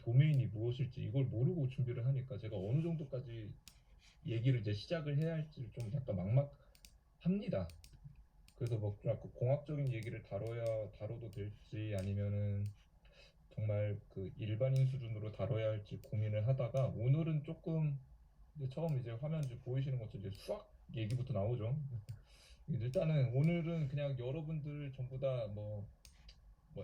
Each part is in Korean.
도메인이 무엇일지 이걸 모르고 준비를 하니까 제가 어느 정도까지 얘기를 이제 시작을 해야 할지 좀 약간 막막합니다. 그래서 뭐 약간 공학적인 얘기를 다뤄도 될지 아니면은 정말 그 일반인 수준으로 다뤄야 할지 고민을 하다가 오늘은 조금 이제 처음 이제 화면 이제 보이시는 것처럼 이제 수학 얘기부터 나오죠. 일단은 오늘은 그냥 여러분들 전부 다 뭐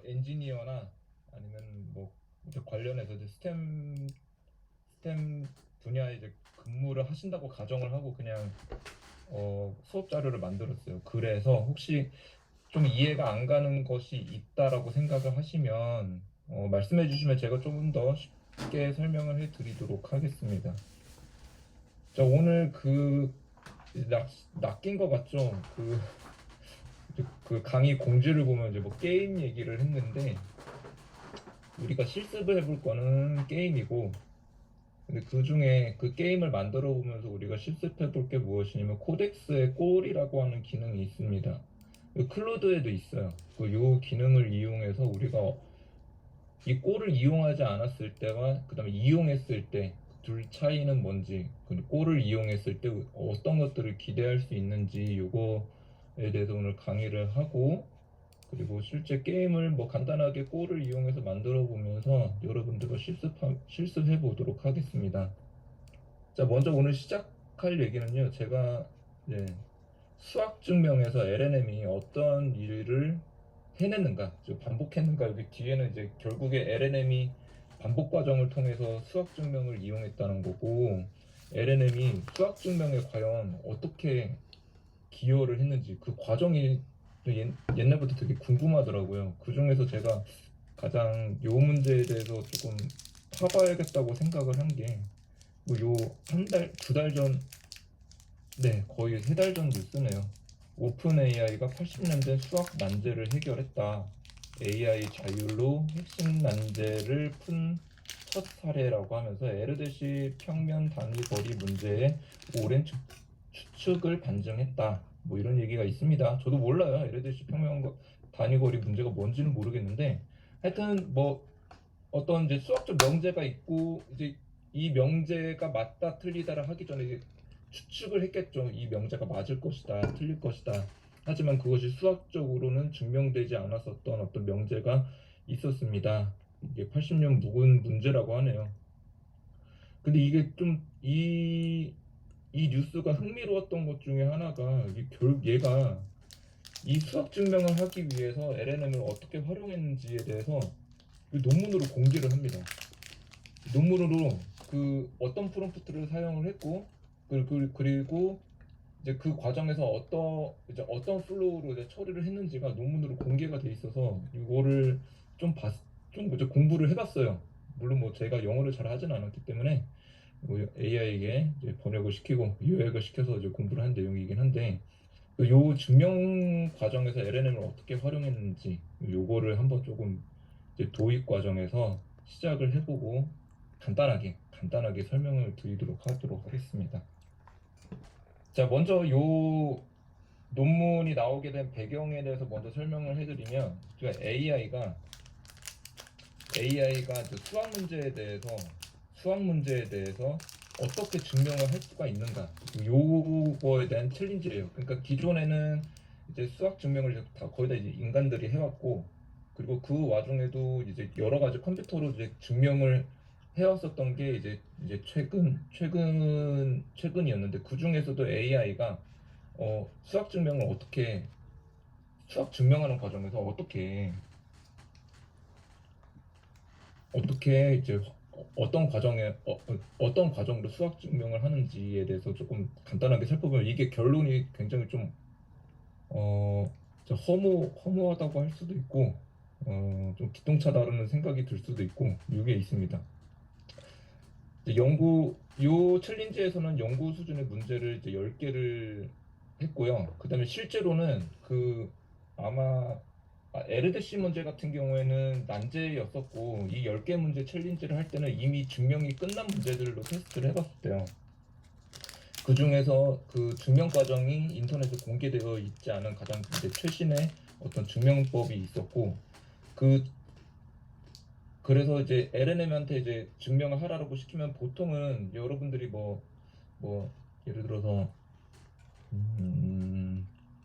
엔지니어나 아니면 뭐 이제 관련해서 이제 스템 분야에 이제 근무를 하신다고 가정을 하고 그냥 수업 자료를 만들었어요. 그래서 혹시 좀 이해가 안 가는 것이 있다라고 생각을 하시면 말씀해 주시면 제가 조금 더 쉽게 설명을 해 드리도록 하겠습니다. 자, 오늘 낚인 것 같죠? 그 강의 공지를 보면 이제 뭐 게임 얘기를 했는데 우리가 실습을 해볼 거는 게임이고 근데 그 중에 그 게임을 만들어 보면서 우리가 실습해 볼 게 무엇이냐면 코덱스의 꼴이라고 하는 기능이 있습니다. 클로드에도 있어요. 요 기능을 이용해서 우리가 이 꼴을 이용하지 않았을 때와 그 다음에 이용했을 때 둘 차이는 뭔지, 꼴을 이용했을 때 어떤 것들을 기대할 수 있는지 요거에 대해서 오늘 강의를 하고 그리고 실제 게임을 뭐 간단하게 꼴을 이용해서 만들어 보면서 여러분들과 실습해 보도록 하겠습니다. 자, 먼저 오늘 시작할 얘기는요. 제가 이제 수학 증명에서 LNM이 어떤 일을 해냈는가, 반복했는가, 여기 뒤에는 이제 결국에 LNM이 반복 과정을 통해서 수학 증명을 이용했다는 거고, LNM이 수학 증명에 과연 어떻게 기여를 했는지 그 과정이 옛날부터 되게 궁금하더라고요. 그 중에서 제가 가장 요 문제에 대해서 조금 파봐야겠다고 생각을 한 게, 요 한 달, 두 달 전, 네, 거의 세 달 전 뉴스네요. 오픈 AI가 80년대 수학 난제를 해결했다. AI 자율로 핵심 난제를 푼 첫 사례라고 하면서 에르데시 평면 단위 거리 문제의 오랜 추측을 반증했다. 뭐 이런 얘기가 있습니다. 저도 몰라요. 에르데시 평면 단위 거리 문제가 뭔지는 모르겠는데 하여튼 뭐 어떤 이제 수학적 명제가 있고 이제 이 명제가 맞다 틀리다를 하기 전에 이제 추측을 했겠죠. 이 명제가 맞을 것이다, 틀릴 것이다. 하지만 그것이 수학적으로는 증명되지 않았었던 어떤 명제가 있었습니다. 이게 80년 묵은 문제라고 하네요. 근데 이게 좀 이 뉴스가 흥미로웠던 것 중에 하나가 얘가 이 수학 증명을 하기 위해서 LLM을 어떻게 활용했는지에 대해서 논문으로 공개를 합니다. 논문으로 그 어떤 프롬프트를 사용을 했고 그리고 이제 그 과정에서 어떤 플로우로 이제 처리를 했는지가 논문으로 공개가 돼 있어서 이거를 좀 이제 공부를 해봤어요. 물론 뭐 제가 영어를 잘 하진 않았기 때문에 뭐 AI에게 이제 번역을 시키고 요약을 시켜서 이제 공부를 한 내용이긴 한데 요 증명 과정에서 LLM을 어떻게 활용했는지 요거를 한번 조금 이제 도입 과정에서 시작을 해보고 간단하게 설명을 드리도록 하도록 하겠습니다. 자, 먼저 요 논문이 나오게 된 배경에 대해서 먼저 설명을 해드리면 AI가 수학 문제에 대해서 어떻게 증명을 할 수가 있는가 요거에 대한 챌린지예요. 그러니까 기존에는 이제 수학 증명을 다 거의 다 이제 인간들이 해왔고 그리고 그 와중에도 이제 여러 가지 컴퓨터로 이제 증명을 해왔었던 게 이제 최근이었는데 그 중에서도 AI가 수학 증명하는 과정에서 어떻게 이제 어떤 과정으로 수학 증명을 하는지에 대해서 조금 간단하게 살펴보면 이게 결론이 굉장히 어, 허무하다고 할 수도 있고 좀 기똥차다라는 생각이 들 수도 있고 이게 있습니다. 이제 요 챌린지에서는 연구 수준의 문제를 이제 10개를 했고요. 그다음에 실제로는 아마 에르데시 문제 같은 경우에는 난제였었고 이 10개 문제 챌린지를 할 때는 이미 증명이 끝난 문제들로 테스트를 해봤었대요. 그 중에서 그 증명 과정이 인터넷에 공개되어 있지 않은 가장 이제 최신의 어떤 증명법이 있었고 그 그래서 이제 LNM한테 이제 증명을 하라고 시키면 보통은 여러분들이 뭐 예를 들어서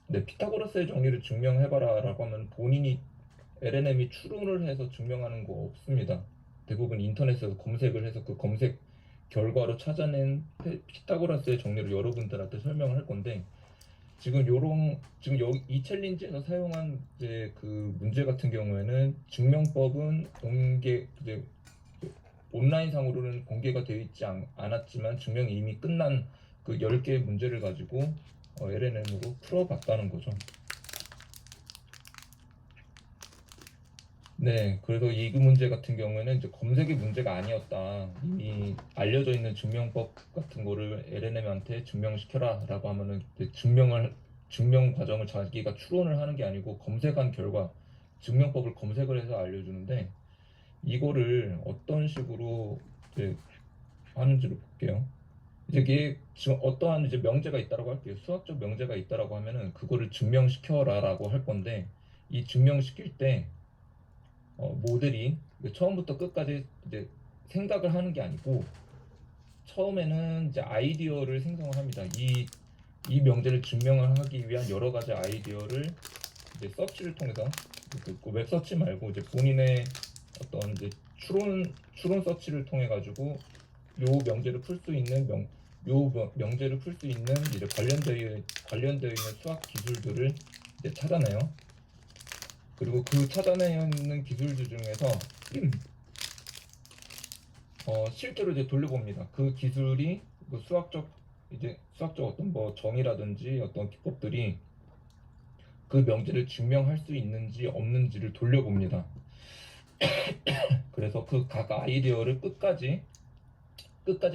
네, 피타고라스의 정리를 증명해봐라라고 하면 본인이 LNM이 추론을 해서 증명하는 거 없습니다. 대부분 인터넷에서 검색을 해서 그 검색 결과로 찾아낸 피타고라스의 정리를 여러분들한테 설명을 할 건데 지금 여기 이 챌린지에서 사용한 이제 그 문제 같은 경우에는 증명법은 이제 온라인상으로는 공개가 되어 있지 않았지만 증명이 이미 끝난 그 10개의 문제를 가지고 LNM으로 풀어봤다는 거죠. 네, 그래서 이 문제 같은 경우에는 이제 검색의 문제가 아니었다. 이미 알려져 있는 증명법 같은 거를 LNM한테 증명시켜라 라고 하면은 이제 증명 과정을 자기가 추론을 하는 게 아니고 검색한 결과 증명법을 검색을 해서 알려주는데 이거를 어떤 식으로 이제 하는지를 볼게요. 이제 이게 지금 어떠한 이제 명제가 있다라고 할게요. 수학적 명제가 있다라고 하면은 그거를 증명시켜라라고 할 건데 이 증명시킬 때 모델이 처음부터 끝까지 이제 생각을 하는 게 아니고 처음에는 이제 아이디어를 생성을 합니다. 이 명제를 증명을 하기 위한 여러 가지 아이디어를 이제 서치를 통해서 그 웹서치 말고 이제 본인의 어떤 이제 추론 서치를 통해 가지고 요 명제를 풀 수 있는 명제를 풀 수 있는 이제 관련되어 있는 수학 기술들을 이제 찾아내요. 그리고 그 찾아내는 기술들 중에서 실제로 이제 돌려봅니다. 그 기술이 그 수학적 어떤 뭐 정의라든지 어떤 기법들이 그 명제를 증명할 수 있는지 없는지를 돌려봅니다. 그래서 그 각 아이디어를 끝까지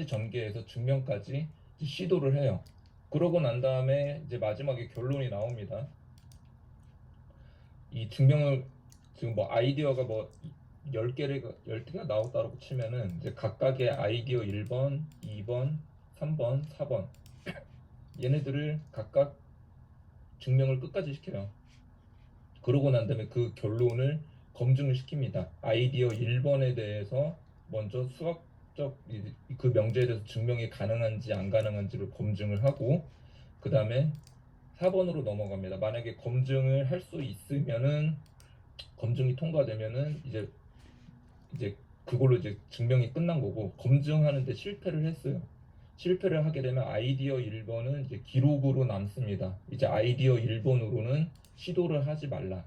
전개해서 증명까지 이제 시도를 해요. 그러고 난 다음에 이제 마지막에 결론이 나옵니다. 이 증명을 지금 뭐 아이디어가 뭐 10개가 나왔다고 치면은 이제 각각의 아이디어 1번, 2번, 3번, 4번 얘네들을 각각 증명을 끝까지 시켜요. 그러고 난 다음에 그 결론을 검증을 시킵니다. 아이디어 1번에 대해서 먼저 수학적 그 명제에 대해서 증명이 가능한지 안 가능한지를 검증을 하고 그 다음에 4번으로 넘어갑니다. 만약에 검증을 할 수 있으면은 검증이 통과되면은 이제 그걸로 이제 증명이 끝난 거고 검증하는데 실패를 했어요. 실패를 하게 되면 아이디어 1번은 이제 기록으로 남습니다. 이제 아이디어 1번으로는 시도를 하지 말라.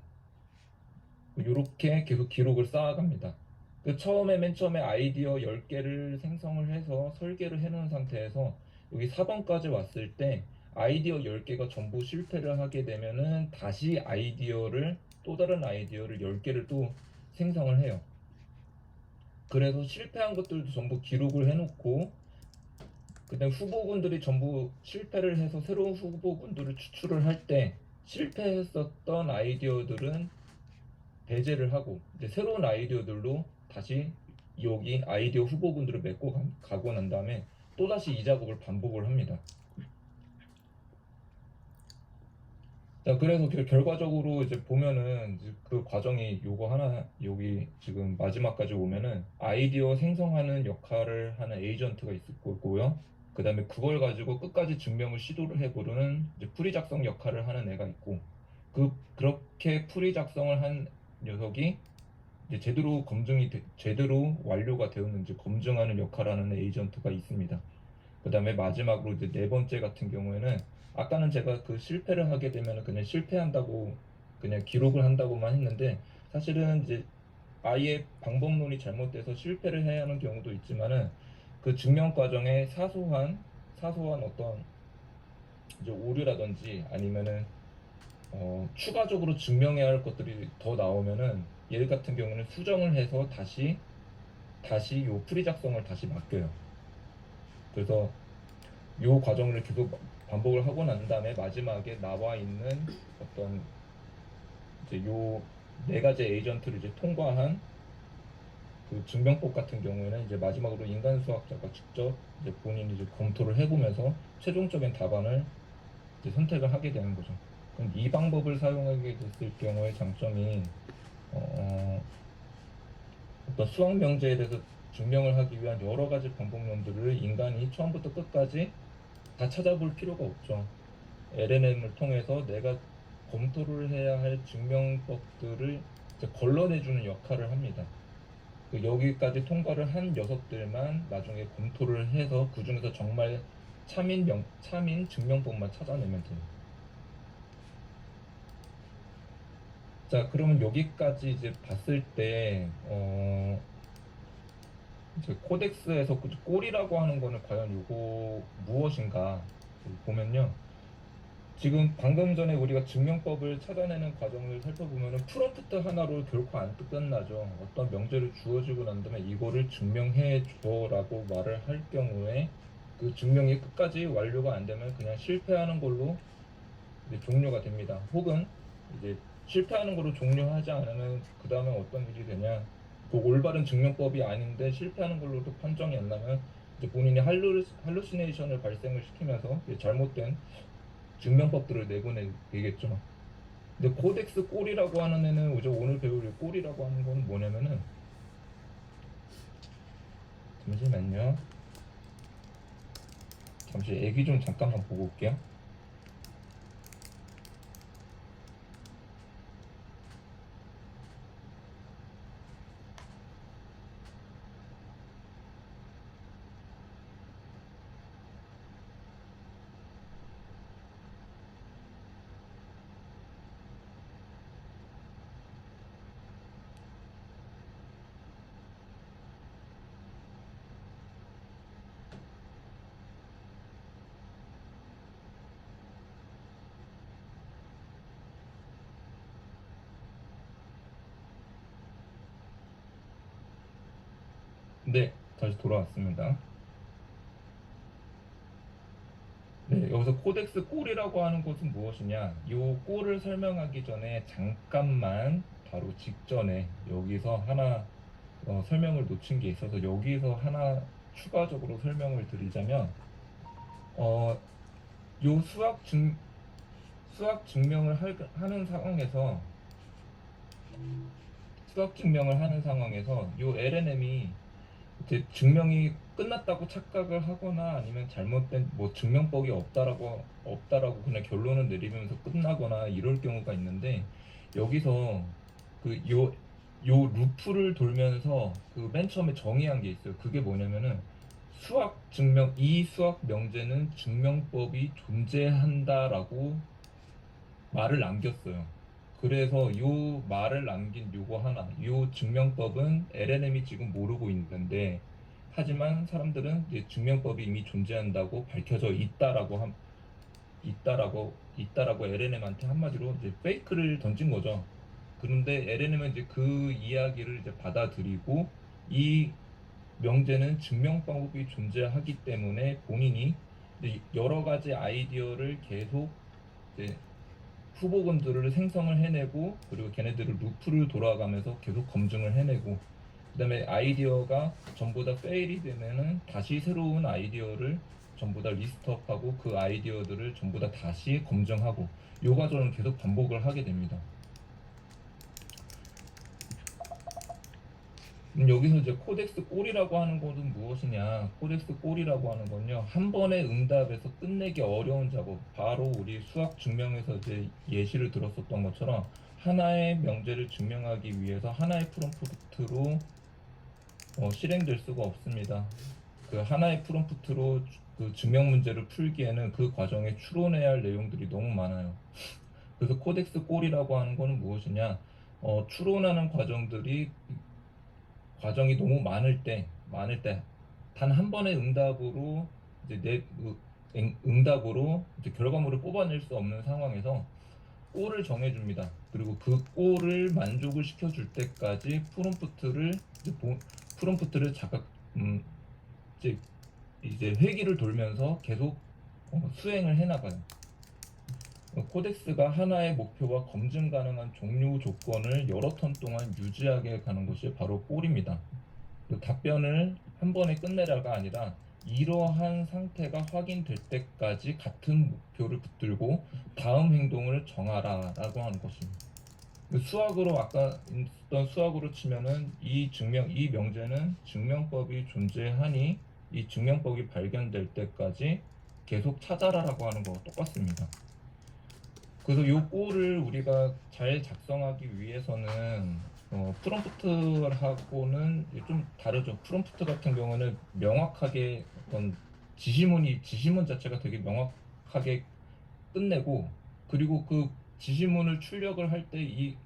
이렇게 계속 기록을 쌓아갑니다. 맨 처음에 아이디어 10개를 생성을 해서 설계를 해놓은 상태에서 여기 4번까지 왔을 때 아이디어 10개가 전부 실패를 하게 되면은 다시 또 다른 아이디어를 10개를 또 생성을 해요. 그래서 실패한 것들도 전부 기록을 해놓고 그다음 후보군들이 전부 실패를 해서 새로운 후보군들을 추출을 할 때 실패했었던 아이디어들은 배제를 하고 이제 새로운 아이디어들로 다시 여기 아이디어 후보군들을 가고 난 다음에 또다시 이 작업을 반복을 합니다. 자, 그래서 결과적으로 이제 보면은 이제 그 과정이 요거 하나 여기 지금 마지막까지 오면은 아이디어 생성하는 역할을 하는 에이전트가 있을 거고요. 그 다음에 그걸 가지고 끝까지 증명을 시도를 해보려는 이제 풀이 작성 역할을 하는 애가 있고 그렇게 풀이 작성을 한 녀석이 이제 제대로 완료가 되었는지 검증하는 역할을 하는 에이전트가 있습니다. 그 다음에 마지막으로 이제 네 번째 같은 경우에는 아까는 제가 그 실패를 하게 되면 그냥 실패한다고 그냥 기록을 한다고만 했는데 사실은 이제 아예 방법론이 잘못돼서 실패를 해야 하는 경우도 있지만은 그 증명 과정에 사소한 어떤 이제 오류라든지 아니면은 추가적으로 증명해야 할 것들이 더 나오면은 얘 같은 경우는 수정을 해서 다시 요 풀이 작성을 다시 맡겨요. 그래서 요 과정을 계속 반복을 하고 난 다음에 마지막에 나와 있는 어떤 이제 요 네 가지 에이전트를 이제 통과한 그 증명법 같은 경우에는 이제 마지막으로 인간 수학자가 직접 이제 본인이 이제 검토를 해보면서 최종적인 답안을 이제 선택을 하게 되는 거죠. 그럼 이 방법을 사용하게 됐을 경우의 장점이 어, 어떤 수학 명제에 대해서 증명을 하기 위한 여러 가지 방법론들을 인간이 처음부터 끝까지 다 찾아볼 필요가 없죠. LLM을 통해서 내가 검토를 해야 할 증명법들을 이제 걸러내주는 역할을 합니다. 여기까지 통과를 한 녀석들만 나중에 검토를 해서 그 중에서 정말 참인 증명법만 찾아내면 돼요. 자, 그러면 여기까지 이제 봤을 때, 이제 코덱스에서 그 꼴이라고 하는 거는 과연 이거 무엇인가 보면요. 지금 방금 전에 우리가 증명법을 찾아내는 과정을 살펴보면 프롬프트 하나로 결코 안 끝나죠. 어떤 명제를 주어지고 난 다음에 이거를 증명해 줘라고 말을 할 경우에 그 증명이 끝까지 완료가 안 되면 그냥 실패하는 걸로 이제 종료가 됩니다. 혹은 이제 실패하는 걸로 종료하지 않으면 그 다음에 어떤 일이 되냐? 그 올바른 증명법이 아닌데 실패하는 걸로도 판정이 안 나면 이제 본인이 할루시네이션을 발생을 시키면서 이제 잘못된 증명법들을 내보내겠죠. 근데 코덱스 꼴이라고 하는 애는 이제 오늘 배울 이 꼴이라고 하는 거는 뭐냐면은 잠시만요. 잠시 애기 좀 잠깐만 보고 올게요. 네, 다시 돌아왔습니다. 네, 여기서 코덱스 꼴이라고 하는 것은 무엇이냐? 이 꼴을 설명하기 전에 잠깐만 바로 직전에 여기서 하나 설명을 놓친 게 있어서 여기서 하나 추가적으로 설명을 드리자면 어, 요 수학 증명을 하는 상황에서 요 LNM이 이제 증명이 끝났다고 착각을 하거나 아니면 잘못된 뭐 증명법이 없다라고 그냥 결론을 내리면서 끝나거나 이럴 경우가 있는데 여기서 요 루프를 돌면서 그 맨 처음에 정의한 게 있어요. 그게 뭐냐면은 이 수학 명제는 증명법이 존재한다라고 말을 남겼어요. 그래서 요 말을 남긴 요거 하나, 요 증명법은 LLM이 지금 모르고 있는데, 하지만 사람들은 이제 증명법이 이미 존재한다고 밝혀져 있다라고 LLM한테 한마디로 이제 페이크를 던진 거죠. 그런데 LLM은 이제 그 이야기를 이제 받아들이고 이 명제는 증명법이 존재하기 때문에 본인이 이제 여러 가지 아이디어를 계속 이제 후보군들을 생성을 해내고 그리고 걔네들을 루프를 돌아가면서 계속 검증을 해내고 그다음에 아이디어가 전부 다 페일이 되면은 다시 새로운 아이디어를 전부 다 리스트업하고 그 아이디어들을 전부 다 다시 검증하고 요 과정을 계속 반복을 하게 됩니다. 여기서 이제 코덱스 꼴이라고 하는 것은 무엇이냐? 코덱스 꼴이라고 하는 건요, 한 번의 응답에서 끝내기 어려운 작업, 바로 우리 수학 증명에서 이제 예시를 들었었던 것처럼 하나의 명제를 증명하기 위해서 하나의 프롬프트로 실행될 수가 없습니다. 그 하나의 프롬프트로 그 증명 문제를 풀기에는 그 과정에 추론해야 할 내용들이 너무 많아요. 그래서 코덱스 꼴이라고 하는 것은 무엇이냐? 추론하는 과정이 너무 많을 때, 단 한 번의 응답으로 이제 응답으로 이제 결과물을 뽑아낼 수 없는 상황에서 골을 정해줍니다. 그리고 그 골을 만족을 시켜줄 때까지 프롬프트를 이제 회기를 돌면서 계속 수행을 해나가요. 코덱스가 하나의 목표와 검증 가능한 종료 조건을 여러 턴 동안 유지하게 가는 것이 바로 골입니다. 답변을 한 번에 끝내라가 아니라 이러한 상태가 확인될 때까지 같은 목표를 붙들고 다음 행동을 정하라 라고 하는 것입니다. 수학으로 아까 있던 수학으로 치면은 이 명제는 증명법이 존재하니 이 증명법이 발견될 때까지 계속 찾아라라고 하는 거와 똑같습니다. 그래서 요 꼴을 우리가 잘 작성하기 위해서는 프롬프트하고는 좀 다르죠. 프롬프트 같은 경우는 명확하게 어떤 지시문 자체가 되게 명확하게 끝내고, 그리고 그 지시문을 출력을 할 때 이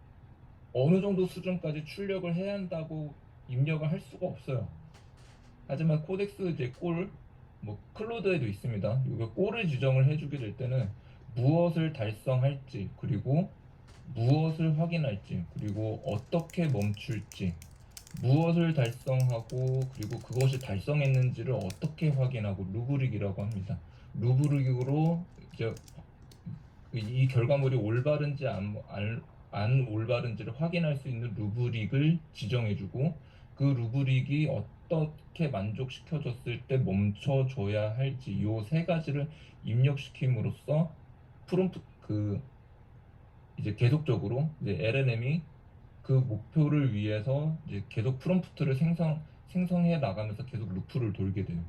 어느 정도 수준까지 출력을 해야 한다고 입력을 할 수가 없어요. 하지만 코덱스 이제 뭐 클로드에도 있습니다. 이거 꼴을 지정을 해주게 될 때는 무엇을 달성할지, 그리고 무엇을 확인할지, 그리고 어떻게 멈출지, 무엇을 달성하고, 그리고 그것이 달성했는지를 어떻게 확인하고, 루브릭이라고 합니다. 루브릭으로 이제 이 결과물이 올바른지 안 올바른지를 확인할 수 있는 루브릭을 지정해주고, 그 루브릭이 어떻게 만족시켜줬을 때 멈춰줘야 할지 이 세 가지를 입력시킴으로써 프롬프트 이제 계속적으로 이제 LLM이 그 목표를 위해서 이제 계속 프롬프트를 생성해 나가면서 계속 루프를 돌게 돼요.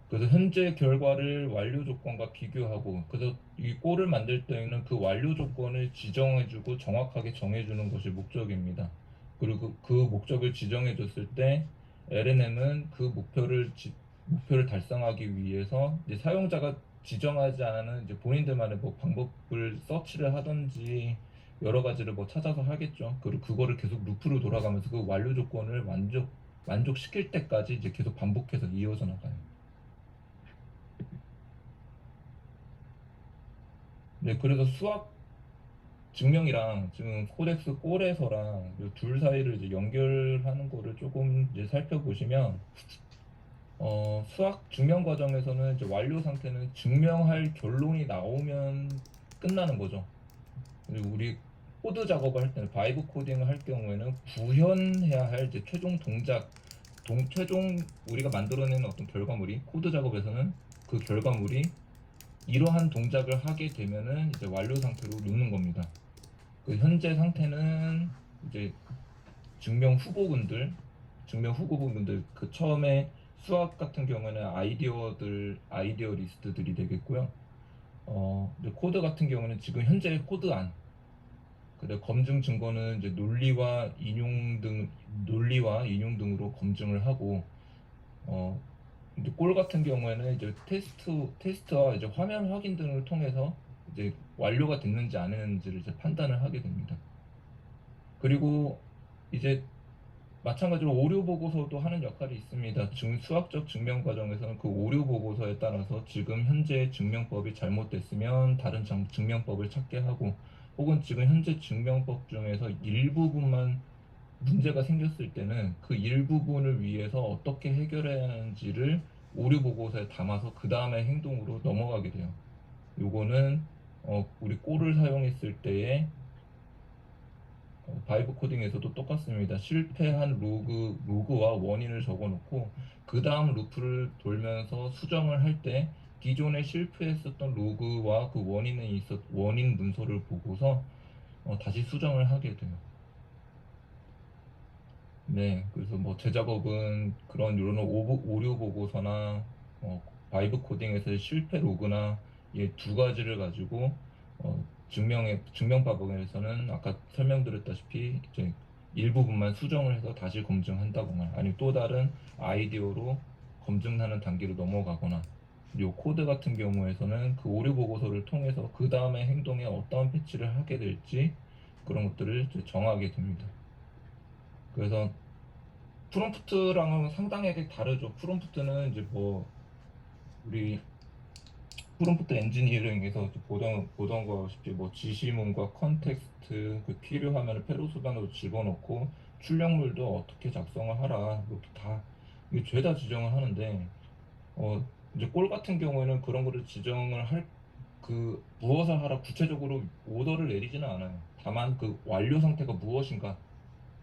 그래서 현재 결과를 완료 조건과 비교하고, 그래서 이 꼴을 만들 때에는 그 완료 조건을 지정해주고 정확하게 정해주는 것이 목적입니다. 그리고 그 목적을 지정해줬을 때 LNM은 그 목표를 달성하기 위해서 이제 사용자가 지정하지 않은 이제 본인들만의 뭐 방법을 서치를 하든지 여러 가지를 뭐 찾아서 하겠죠. 그리고 그거를 계속 루프로 돌아가면서 그 완료 조건을 만족시킬 때까지 이제 계속 반복해서 이어져 나가요. 네, 그래서 수학 증명이랑 지금 코덱스 꼴에서랑 이둘 사이를 이제 연결하는 거를 조금 이제 살펴보시면, 수학 증명 과정에서는 이제 완료 상태는 증명할 결론이 나오면 끝나는 거죠. 그리고 우리 코드 작업을 할 때는 바이브 코딩을 할 경우에는 구현해야 할 이제 최종 동작, 최종 우리가 만들어내는 어떤 결과물이 코드 작업에서는 그 결과물이 이러한 동작을 하게 되면은 이제 완료 상태로 놓는 겁니다. 그 현재 상태는 이제 증명 후보군들 그 처음에 수학 같은 경우는 아이디어 리스트들이 되겠고요. 이제 코드 같은 경우는 지금 현재 코드 안, 근데 검증 증거는 이제 논리와 인용 등으로 검증을 하고, 어, 이제 꼴 같은 경우에는 이제 테스트와 이제 화면 확인 등을 통해서 이제 완료가 됐는지 안 했는지를 이제 판단을 하게 됩니다. 그리고 이제 마찬가지로 오류 보고서도 하는 역할이 있습니다. 수학적 증명 과정에서는 그 오류 보고서에 따라서 지금 현재 증명법이 잘못됐으면 다른 증명법을 찾게 하고, 혹은 지금 현재 증명법 중에서 일부분만 문제가 생겼을 때는 그 일부분을 위해서 어떻게 해결해야 하는지를 오류 보고서에 담아서 그 다음에 행동으로 넘어가게 돼요. 요거는 우리 꼴을 사용했을 때의 바이브 코딩에서도 똑같습니다. 실패한 로그와 원인을 적어놓고 그 다음 루프를 돌면서 수정을 할 때 기존에 실패했었던 로그와 그 원인 문서를 보고서 다시 수정을 하게 돼요. 네, 그래서 뭐 제 작업은 그런 이런 오류 보고서나 바이브 코딩에서의 실패 로그나 이 두 가지를 가지고 증명 과정에서는 아까 설명드렸다시피 이제 일부분만 수정을 해서 다시 검증한다거나, 아니면 또 다른 아이디어로 검증하는 단계로 넘어가거나, 요 코드 같은 경우에서는 그 오류 보고서를 통해서 그 다음에 행동에 어떠한 패치를 하게 될지 그런 것들을 이제 정하게 됩니다. 그래서 프롬프트랑은 상당하게 다르죠. 프롬프트는 이제 뭐 우리 프롬프트 엔지니어링에서 보던 거시피 뭐 지시문과 컨텍스트, 그 필요하면 페로 수단으로 집어넣고 출력물도 어떻게 작성을 하라, 이렇게 다 이게 죄다 지정을 하는데, 이제 꼴 같은 경우에는 그런 거를 지정을 무엇을 하라 구체적으로 오더를 내리지는 않아요. 다만 그 완료 상태가 무엇인가,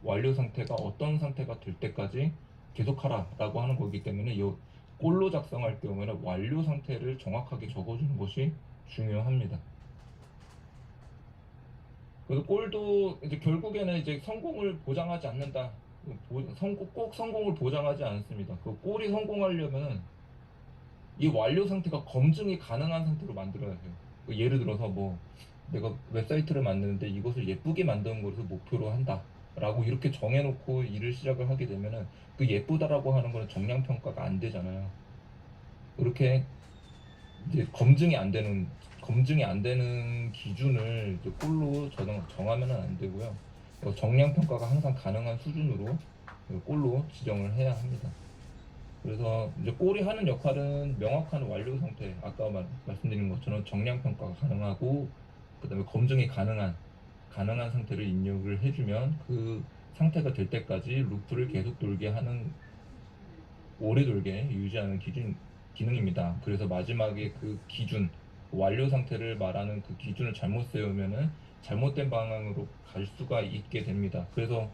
완료 상태가 어떤 상태가 될 때까지 계속하라라고 하는 거기 때문에 이 꼴로 작성할 경우에는 완료 상태를 정확하게 적어주는 것이 중요합니다. 그래서 골도 이제 결국에는 이제 성공을 보장하지 않는다. 꼭 성공을 보장하지 않습니다. 그 골이 성공하려면 이 완료 상태가 검증이 가능한 상태로 만들어야 해요. 그 예를 들어서 뭐 내가 웹사이트를 만드는데 이것을 예쁘게 만드는 것을 목표로 한다. 라고 이렇게 정해놓고 일을 시작을 하게 되면은 그 예쁘다라고 하는 거는 정량 평가가 안 되잖아요. 그렇게 이제 검증이 안 되는 기준을 이제 꼴로 정하면은 안 되고요. 정량 평가가 항상 가능한 수준으로 꼴로 지정을 해야 합니다. 그래서 이제 꼴이 하는 역할은 명확한 완료 상태, 아까 말씀드린 것처럼 정량 평가가 가능하고 그다음에 검증이 가능한 상태를 입력을 해주면 그 상태가 될 때까지 루프를 계속 돌게 하는 오래 돌게 유지하는 기능입니다. 그래서 마지막에 그 기준, 완료 상태를 말하는 그 기준을 잘못 세우면은 잘못된 방향으로 갈 수가 있게 됩니다. 그래서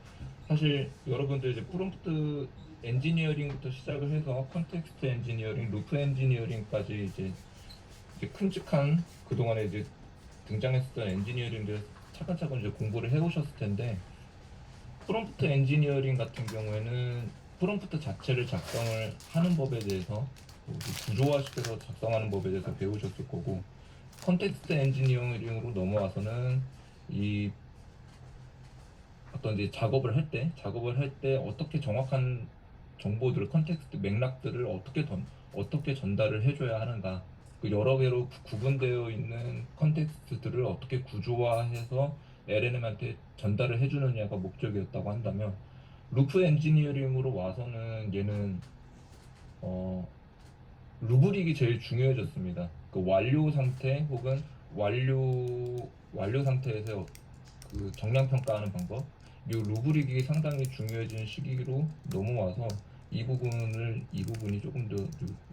사실 여러분들 이제 프롬프트 엔지니어링부터 시작을 해서 컨텍스트 엔지니어링, 루프 엔지니어링까지 이제 큼직한 그동안에 이제 등장했었던 엔지니어링들 차근차근 이제 공부를 해오셨을 텐데 프롬프트 엔지니어링 같은 경우에는 프롬프트 자체를 작성을 하는 법에 대해서 구조화시켜서 작성하는 법에 대해서 배우셨을 거고 컨텍스트 엔지니어링으로 넘어와서는 이 어떤 이제 작업을 할 때 어떻게 정확한 정보들을 컨텍스트 맥락들을 어떻게 전달을 해줘야 하는가 그 여러 개로 구분되어 있는 컨텍스트들을 어떻게 구조화해서 LLM한테 전달을 해주느냐가 목적이었다고 한다면 루프 엔지니어링으로 와서는 얘는 어, 루브릭이 제일 중요해졌습니다. 그 완료 상태 혹은 완료 상태에서 그 정량 평가하는 방법, 이 루브릭이 상당히 중요해진 시기로 넘어와서 이 부분이 조금 더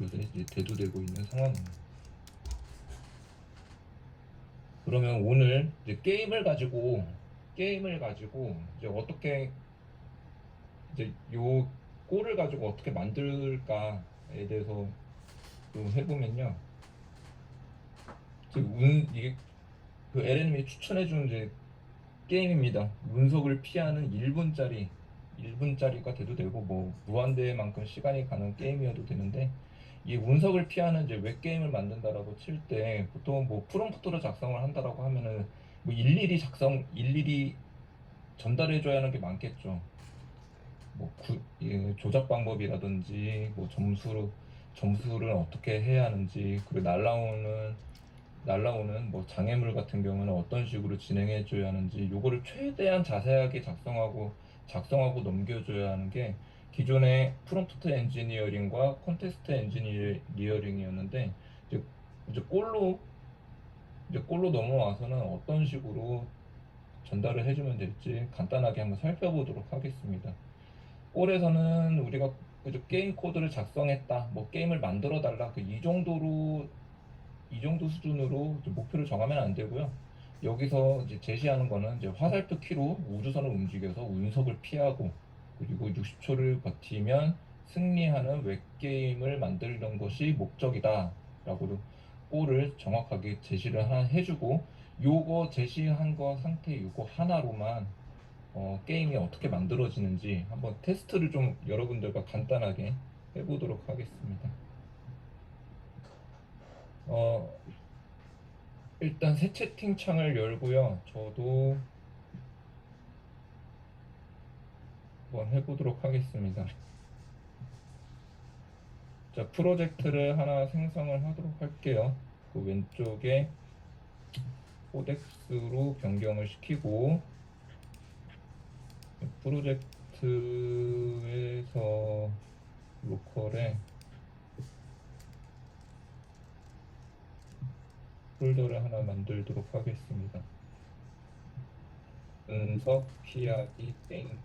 요새 이제 대두되고 있는 상황입니다. 그러면 오늘 이제 게임을 가지고 이제 어떻게 이제 요 꼴을 가지고 어떻게 만들까에 대해서 좀 해보면요. 이게 그 LNM이 추천해준 이제 게임입니다. 운석을 피하는 1분짜리가 돼도 되고 뭐 무한대만큼 시간이 가는 게임이어도 되는데 이 운석을 피하는 이제 웹 게임을 만든다라고 칠 때 보통 뭐 프롬프트로 작성을 한다라고 하면은 뭐 일일이 전달해줘야 하는 게 많겠죠. 조작 방법이라든지 뭐 점수를 어떻게 해야 하는지 그리고 날라오는 뭐 장애물 같은 경우는 어떤 식으로 진행해 줘야 하는지 요거를 최대한 자세하게 작성하고 넘겨줘야 하는 게 기존의 프롬프트 엔지니어링과 콘테스트 엔지니어링이었는데 이제 이제 꼴로 꼴로 넘어와서는 어떤 식으로 전달을 해주면 될지 간단하게 한번 살펴보도록 하겠습니다. 꼴에서는 우리가 그저 게임 코드를 작성했다, 뭐 게임을 만들어 달라, 이 정도 수준으로 이제 목표를 정하면 안 되고요. 여기서 이제 제시하는 거는 이제 화살표 키로 우주선을 움직여서 운석을 피하고 그리고 60초를 버티면 승리하는 웹게임을 만들는 것이 목적이다라고 골을 정확하게 해주고 요거 제시한 거 상태 요거 하나로만 게임이 어떻게 만들어지는지 한번 테스트를 좀 여러분들과 간단하게 해보도록 하겠습니다. 어, 일단 새 채팅창을 열고요. 저도 한번 해보도록 하겠습니다. 자, 프로젝트를 하나 생성을 하도록 할게요. 그 왼쪽에 코덱스로 변경을 시키고 프로젝트에서 로컬에 폴더를 하나 만들도록 하겠습니다. 운석 피하기 게임.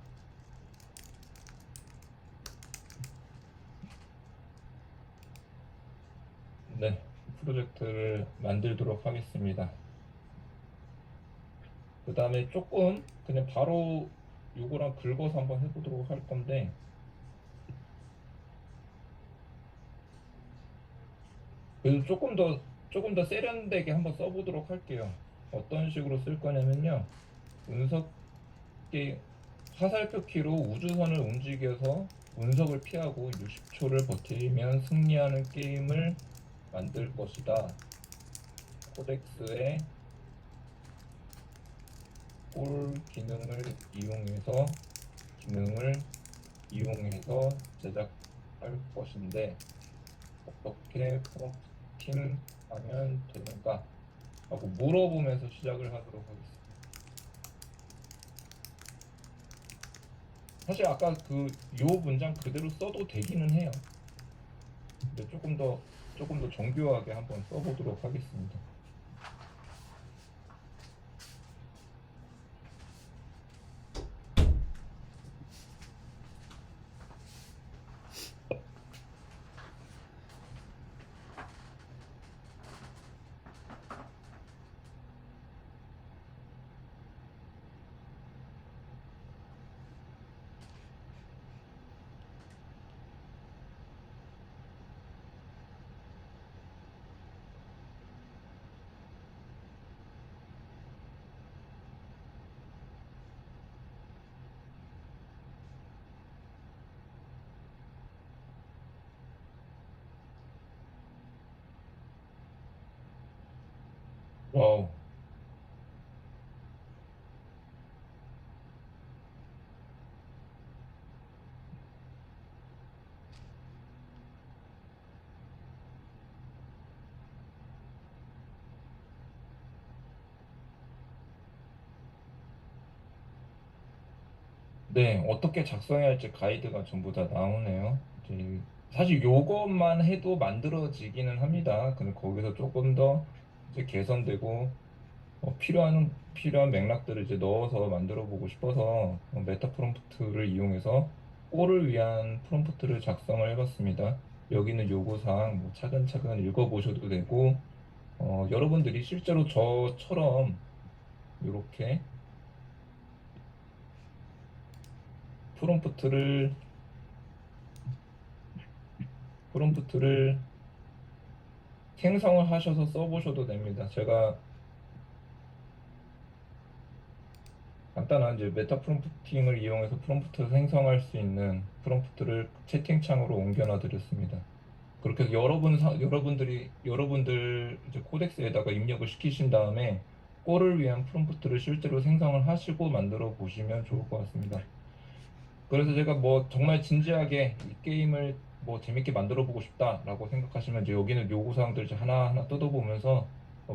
네, 프로젝트를 만들도록 하겠습니다. 그 다음에 조금 그냥 바로 요거랑 긁어서 한번 해보도록 할 건데 그래서 조금 더 세련되게 한번 써보도록 할게요. 어떤 식으로 쓸 거냐면요. 운석 게 화살표 키로 우주선을 움직여서 운석을 피하고 60초를 버티면 승리하는 게임을 만들 것이다. 코덱스의 골 기능을 이용해서 제작할 것인데 어떻게 프롬프팅하면 되는가? 하고 물어보면서 시작을 하도록 하겠습니다. 사실 아까 그 요 문장 그대로 써도 되기는 해요. 근데 조금 더 정교하게 한번 써보도록 하겠습니다. 와우. 네, 어떻게 작성해야 할지 가이드가 전부 다 나오네요. 이제 사실 요것만 해도 만들어지기는 합니다. 근데 거기서 조금 더 이제 개선되고 필요한 맥락들을 이제 넣어서 만들어 보고 싶어서 메타 프롬프트를 이용해서 꼴을 위한 프롬프트를 작성을 해봤습니다. 여기는 요구사항 뭐 차근차근 읽어보셔도 되고 여러분들이 실제로 저처럼 이렇게 프롬프트를 프롬프트를 생성을 하셔서 써보셔도 됩니다. 제가 간단한 이제 메타 프롬프팅을 이용해서 프롬프트를 생성할 수 있는 프롬프트를 채팅창으로 옮겨놔 드렸습니다. 그렇게 해서 여러분들 이제 코덱스에다가 입력을 시키신 다음에 꼴을 위한 프롬프트를 실제로 생성을 하시고 만들어 보시면 좋을 것 같습니다. 그래서 제가 뭐 정말 진지하게 이 게임을 뭐 재밌게 만들어 보고 싶다라고 생각하시면 이제 여기는 요구사항들 이제 하나하나 뜯어보면서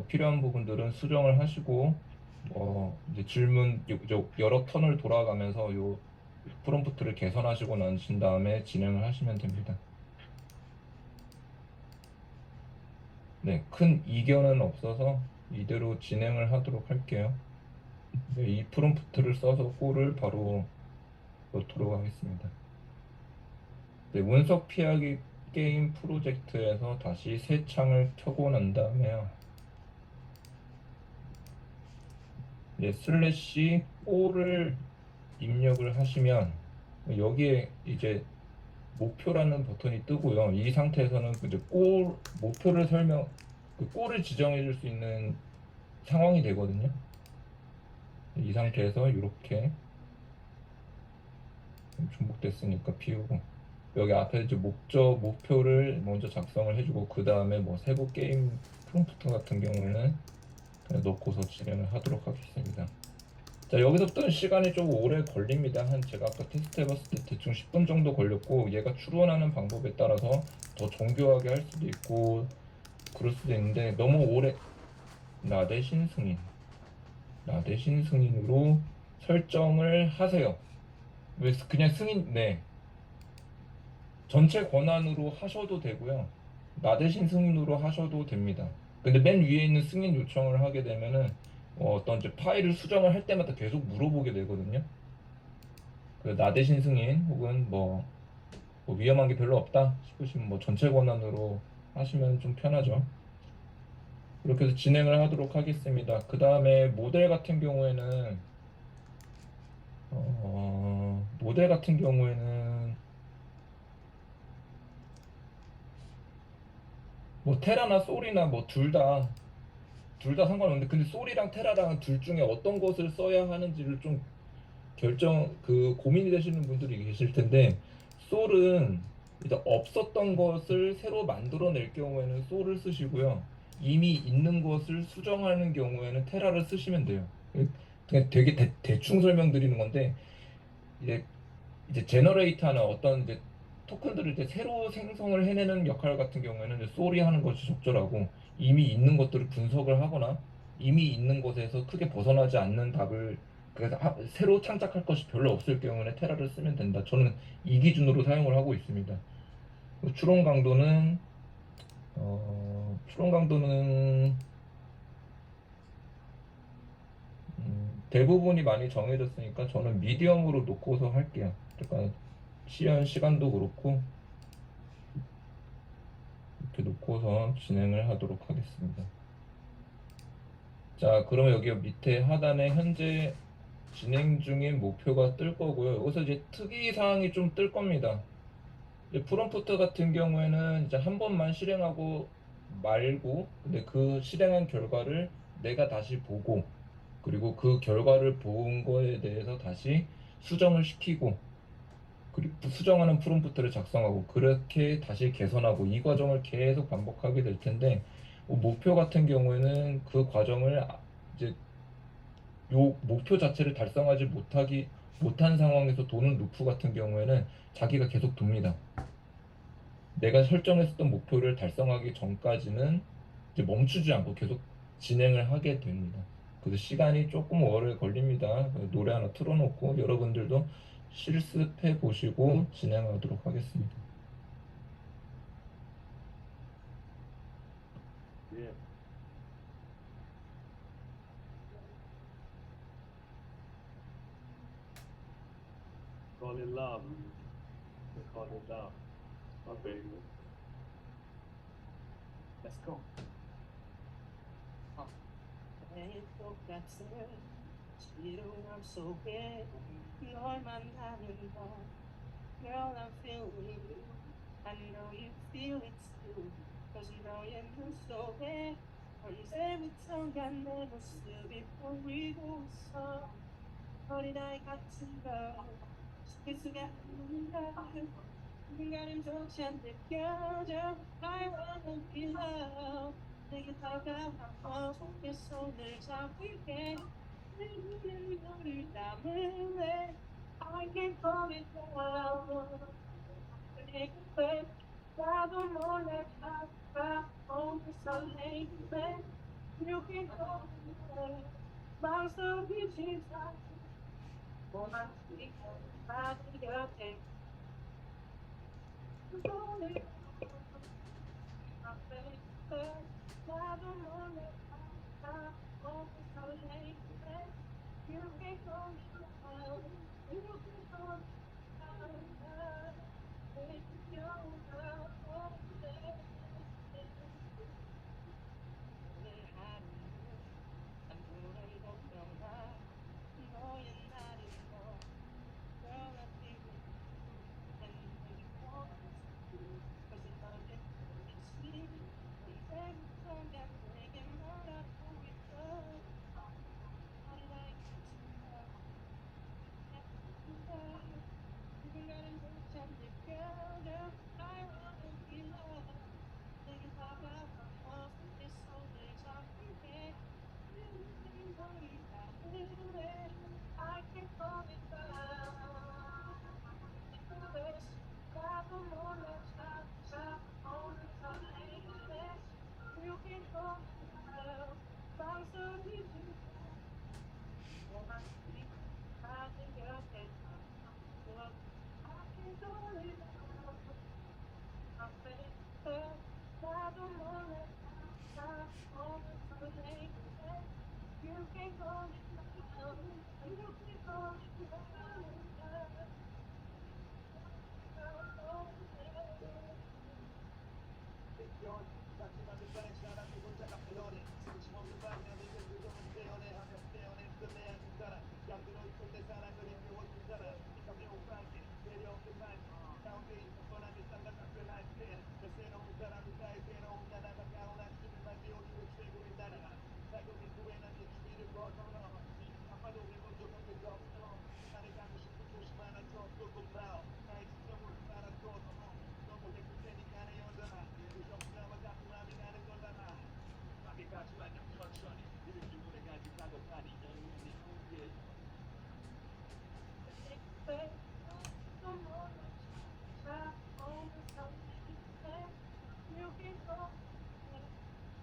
필요한 부분들은 수정을 하시고 이제 여러 턴을 돌아가면서 요 프롬프트를 개선하시고 나신 다음에 진행을 하시면 됩니다. 네, 큰 이견은 없어서 이대로 진행을 하도록 할게요. 네, 이 프롬프트를 써서 꼴을 바로 넣도록 하겠습니다. 네, 운석 피하기 게임 프로젝트에서 다시 새 창을 켜고 난 다음에요. 이제 슬래시 꼴을 입력을 하시면 여기에 이제 목표라는 버튼이 뜨고요. 이 상태에서는 이제 목표를 그 꼴을 지정해 줄 수 있는 상황이 되거든요. 이 상태에서 이렇게 중복됐으니까 비우고 여기 앞에 이제 목표를 먼저 작성을 해주고 그 다음에 뭐 세부 게임 프롬프트 같은 경우에는 그냥 넣고서 진행을 하도록 하겠습니다. 자, 여기서부터는 시간이 좀 오래 걸립니다. 제가 아까 테스트 해봤을 때 대충 10분 정도 걸렸고 얘가 추론하는 방법에 따라서 더 정교하게 할 수도 있고 그럴 수도 있는데 너무 오래 나 대신 승인으로 설정을 하세요. 왜 그냥 승인 네 전체 권한으로 하셔도 되고요. 나 대신 승인으로 하셔도 됩니다. 근데 맨 위에 있는 승인 요청을 하게 되면은 어떤 이제 파일을 수정을 할 때마다 계속 물어보게 되거든요. 나 대신 승인 혹은 뭐 위험한 게 별로 없다 싶으시면 뭐 전체 권한으로 하시면 좀 편하죠. 이렇게 해서 진행을 하도록 하겠습니다. 그 다음에 모델 같은 경우에는 뭐 테라나 솔이나 뭐 둘 다 상관없는데 근데 솔이랑 테라랑 둘 중에 어떤 것을 써야 하는지를 좀 고민이 되시는 분들이 계실 텐데 솔은 일단 없었던 것을 새로 만들어낼 경우에는 솔을 쓰시고요. 이미 있는 것을 수정하는 경우에는 테라를 쓰시면 돼요. 그냥 되게 대충 설명드리는 건데 이제 제너레이터나 어떤 이제 토큰들을 이제 새로 생성을 해내는 역할 같은 경우에는 이제 솔이 하는 것이 적절하고 이미 있는 것들을 분석을 하거나 이미 있는 것에서 크게 벗어나지 않는 답을 그래서 새로 창작할 것이 별로 없을 경우에는 테라를 쓰면 된다. 저는 이 기준으로 사용을 하고 있습니다. 추론 강도는 대부분이 많이 정해졌으니까 저는 미디엄으로 놓고서 할게요. 그러니까 시연 시간도 그렇고 이렇게 놓고서 진행을 하도록 하겠습니다. 자, 그러면 여기 밑에 하단에 현재 진행 중인 목표가 뜰 거고요. 여기서 이제 특이 사항이 좀 뜰 겁니다. 이제 프롬프트 같은 경우에는 이제 한 번만 실행하고 말고, 근데 그 실행한 결과를 내가 다시 보고, 그리고 그 결과를 본 거에 대해서 다시 수정을 시키고, 그리고 수정하는 프롬프트를 작성하고 그렇게 다시 개선하고 이 과정을 계속 반복하게 될 텐데 목표 같은 경우에는 그 과정을 이제 요 목표 자체를 달성하지 못한 상황에서 도는 루프 같은 경우에는 자기가 계속 돕니다. 내가 설정했었던 목표를 달성하기 전까지는 이제 멈추지 않고 계속 진행을 하게 됩니다. 그래서 시간이 조금 오래 걸립니다. 노래 하나 틀어놓고 여러분들도 실습해 보시고 진행하도록 하겠습니다. Yeah, call it love. They call it love. Okay. Let's go. 내 똑같은 지루함 속에 널 만나는 건 Girl, I'm feeling you. I know you feel it too. Cause 너의 눈 속에 언제부턴가 내 모습이 보이고 있어. 어린아이 같은 걸 지킬 수가 없는가. 누군가림조차 느껴져. I wanna be loved. 내게 다가와 내 손을 잡을게. 내 눈에 너를 담을래. I can't call it love. 내게 나도 몰래 다가오는 설레임에 You can call it love. 마음속이 진짜 고맙지 나도 곁에 나도 몰래 다가오는 설레임에 You can call it love. You can call it love. It's your love. 오늘 하루는 아무런 걱정나 너의 날인 너 Girl, I feel it and you want it Cause it's not yet it's 언제부터 내게 말하고 있어 어린아이 누군가는 조차 느껴져 I wanna be loved 내게 다가와 내 손을 잡을게 내 눈에 너를 담을래 I can call it love 나도 몰래 찾아오는 설레임에 You can call it love 방송이 고맙지 가진 곁에 I can call it love 나도 몰래 다가오는 설레임에 You can call it love You can call it love Attenzione, facciamo differenza da che punta cappellone. Se ci muove il bagno, avete il buco non teone, attenzione, per me a tuttara. Campione di tutte sarà, con il mio volto sarà. Mi cambio un franchi, serio che bagno. County, buona che sta andando a quella intera. Se non sarà, mi sai, se non da una città, una città, ma io di un seguito in Italia. Sai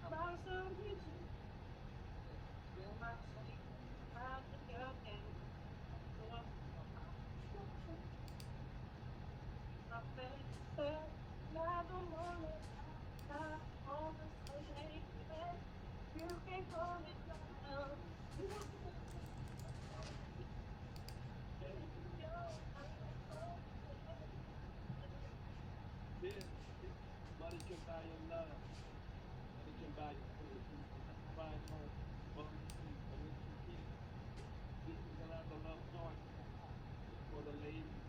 about some reason, feel my sleep, I think again. So I'm my face, I don't wanna die on the Sunday. You can call it down. You This, money can buy your love. Money can buy your food. I can buy more. Money, please, unless you keep. This is another love song for the ladies.